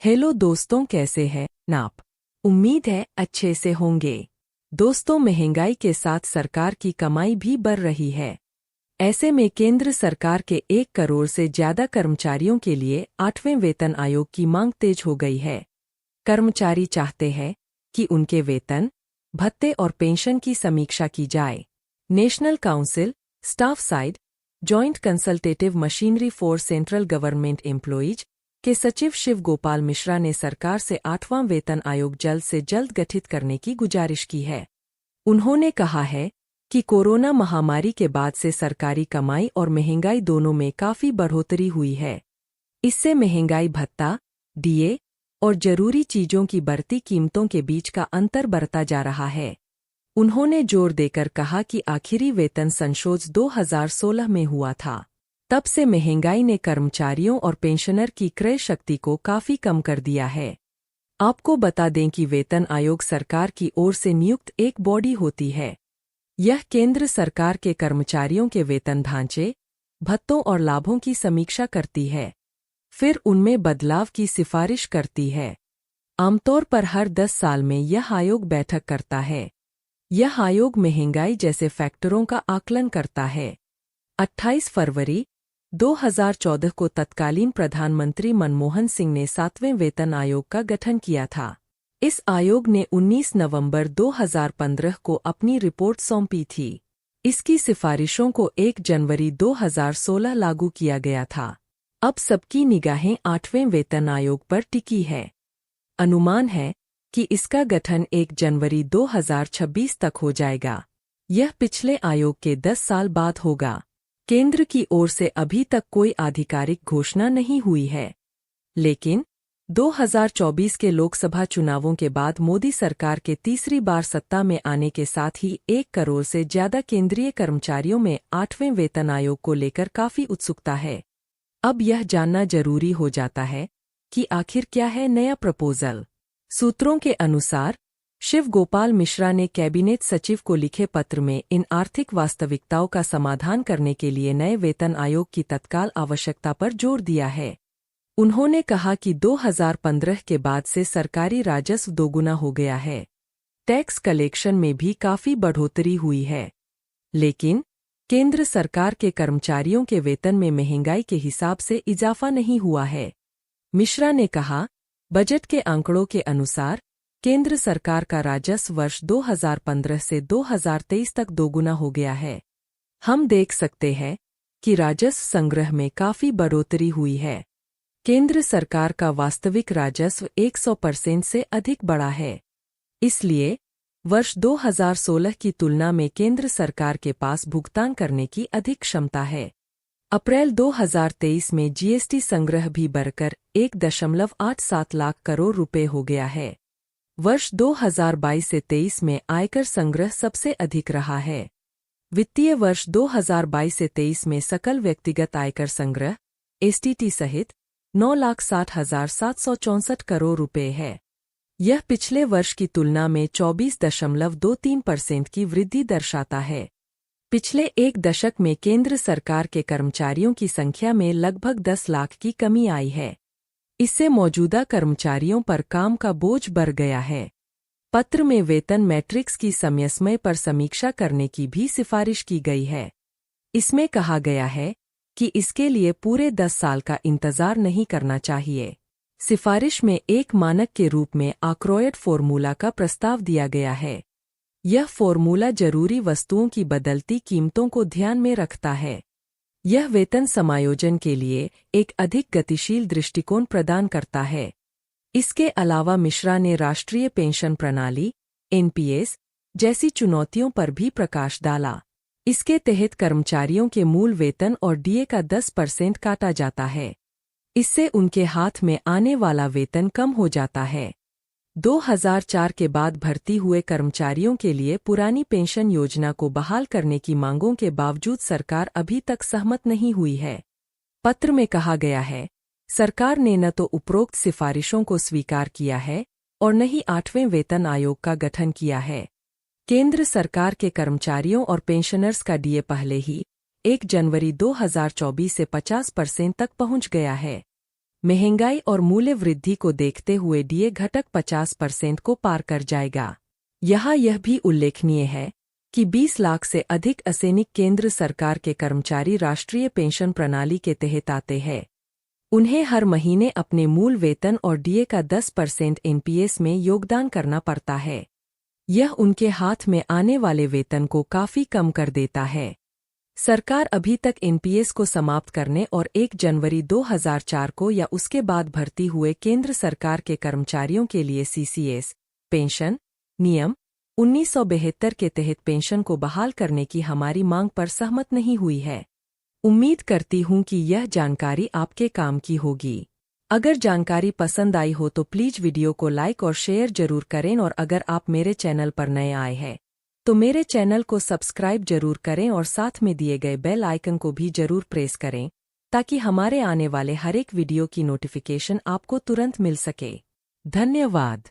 Hello दोस्तों, कैसे हैं आप? उम्मीद है अच्छे से होंगे। दोस्तों, महंगाई के साथ सरकार की कमाई भी बढ़ रही है। ऐसे में केंद्र सरकार के 1 करोड़ से ज्यादा कर्मचारियों के लिए 8वें वेतन आयोग की मांग तेज हो गई है। कर्मचारी चाहते हैं कि उनके वेतन, भत्ते और पेंशन की समीक्षा की जाए। National council, staff side, joint consultative machinery for central government employees के सचिव शिव गोपाल मिश्रा ने सरकार से 8वां वेतन आयोग जल्द से जल्द गठित करने की गुजारिश की है। उन्होंने कहा है कि कोरोना महामारी के बाद से सरकारी कमाई और महंगाई दोनों में काफी बढ़ोतरी हुई है। इससे महंगाई भत्ता, डीए और जरूरी चीजों की बढ़ती कीमतों के बीच का अंतर बढ़ता जा रहा है। उन्होंने जोर देकर कहा कि आखिरी वेतन संशोधन 2016 में हुआ था। तब से महंगाई ने कर्मचारियों और पेंशनर की क्रय शक्ति को काफी कम कर दिया है। आपको बता दें कि वेतन आयोग सरकार की ओर से नियुक्त एक बॉडी होती है। यह केंद्र सरकार के कर्मचारियों के वेतन ढांचे, भत्तों और लाभों की समीक्षा करती है। फिर उनमें बदलाव की सिफारिश करती है। आमतौर पर हर 10 साल में यह आयोग बैठक करता है। यह आयोग महंगाई जैसे फैक्टरों का आकलन करता है। 28 फरवरी 2014 को तत्कालीन प्रधानमंत्री मनमोहन सिंह ने 7वें वेतन आयोग का गठन किया था। इस आयोग ने 19 नवंबर 2015 को अपनी रिपोर्ट सौंपी थी। इसकी सिफारिशों को 1 जनवरी 2016 लागू किया गया था। अब सबकी निगाहें 8वें वेतन आयोग पर टिकी है। अनुमान है कि इसका गठन 1 जनवरी 2026 तक हो जाएगा। यह पिछले आयोग के 10 साल बाद होगा। केंद्र की ओर से अभी तक कोई आधिकारिक घोषणा नहीं हुई है, लेकिन 2024 के लोकसभा चुनावों के बाद मोदी सरकार के तीसरी बार सत्ता में आने के साथ ही 1 करोड़ से ज्यादा केंद्रीय कर्मचारियों में 8वें वेतन आयोग को लेकर काफी उत्सुकता है। अब यह जानना जरूरी हो जाता है कि आखिर क्या है नया प्रपोजल। सूत्रों के अनुसार शिव गोपाल मिश्रा ने कैबिनेट सचिव को लिखे पत्र में इन आर्थिक वास्तविकताओं का समाधान करने के लिए नए वेतन आयोग की तत्काल आवश्यकता पर जोर दिया है। उन्होंने कहा कि 2015 के बाद से सरकारी राजस्व दोगुना हो गया है। टैक्स कलेक्शन में भी काफी बढ़ोतरी हुई है, लेकिन केंद्र सरकार के कर्मचारियों के वेतन में महंगाई के हिसाब से इजाफा नहीं हुआ है। मिश्रा ने कहा, बजट के आंकड़ों के अनुसार केंद्र सरकार का राजस्व वर्ष 2015 से 2023 तक दोगुना हो गया है। हम देख सकते हैं कि राजस्व संग्रह में काफी बढ़ोतरी हुई है। केंद्र सरकार का वास्तविक राजस्व 100% से अधिक बढ़ा है। इसलिए वर्ष 2016 की तुलना में केंद्र सरकार के पास भुगतान करने की अधिक क्षमता है। अप्रैल 2023 में जीएसटी संग्रह भी बढ़कर 1.87 लाख करोड़ रुपए हो गया है। वर्ष 2022 से 23 में आयकर संग्रह सबसे अधिक रहा है। वित्तीय वर्ष 2022 से 23 में सकल व्यक्तिगत आयकर संग्रह एसटीटी सहित 9,60,764 करोड़ रुपए है। यह पिछले वर्ष की तुलना में 24.23% की वृद्धि दर्शाता है। पिछले 1 दशक में केंद्र सरकार के कर्मचारियों की संख्या में लगभग 10 लाख की कमी आई है। इससे मौजूदा कर्मचारियों पर काम का बोझ बढ़ गया है। पत्र में वेतन मैट्रिक्स की समय पर समीक्षा करने की भी सिफारिश की गई है। इसमें कहा गया है कि इसके लिए पूरे 10 साल का इंतजार नहीं करना चाहिए। सिफारिश में एक मानक के रूप में आक्रोयड फॉर्मूला का प्रस्ताव दिया गया है। यह फॉर्मूला जरूरी वस्तुओं की बदलती कीमतों को ध्यान में रखता है। यह वेतन समायोजन के लिए एक अधिक गतिशील दृष्टिकोण प्रदान करता है। इसके अलावा मिश्रा ने राष्ट्रीय पेंशन प्रणाली एनपीएस जैसी चुनौतियों पर भी प्रकाश डाला। इसके तहत कर्मचारियों के मूल वेतन और डीए का 10% काटा जाता है। इससे उनके हाथ में आने वाला वेतन कम हो जाता है। 2004 के बाद भर्ती हुए कर्मचारियों के लिए पुरानी पेंशन योजना को बहाल करने की मांगों के बावजूद सरकार अभी तक सहमत नहीं हुई है। पत्र में कहा गया है, सरकार ने न तो उपरोक्त सिफारिशों को स्वीकार किया है और न ही 8वें वेतन आयोग का गठन किया है। केंद्र सरकार के कर्मचारियों और पेंशनर्स का डीए पहले ही 1 जनवरी 2024 से 50% तक पहुंच गया है। महंगाई और मूल्य वृद्धि को देखते हुए डीए घटक 50% को पार कर जाएगा। यहाँ यह भी उल्लेखनीय है कि 20 लाख से अधिक असैनिक केंद्र सरकार के कर्मचारी राष्ट्रीय पेंशन प्रणाली के तहत आते हैं। उन्हें हर महीने अपने मूल वेतन और डीए का 10% एनपीएस में योगदान करना पड़ता है। यह उनके हाथ में आने वाले वेतन को काफी कम कर देता है। सरकार अभी तक एनपीएस को समाप्त करने और 1 जनवरी 2004 को या उसके बाद भर्ती हुए केंद्र सरकार के कर्मचारियों के लिए सीसीएस पेंशन नियम 1972 के तहत पेंशन को बहाल करने की हमारी मांग पर सहमत नहीं हुई है। उम्मीद करती हूं कि यह जानकारी आपके काम की होगी। अगर जानकारी पसंद आई हो तो प्लीज वीडियो को लाइक और शेयर जरूर करें, और अगर आप मेरे चैनल पर नए आए हैं तो मेरे चैनल को सब्सक्राइब जरूर करें और साथ में दिए गए बेल आइकन को भी जरूर प्रेस करें ताकि हमारे आने वाले हर एक वीडियो की नोटिफिकेशन आपको तुरंत मिल सके। धन्यवाद।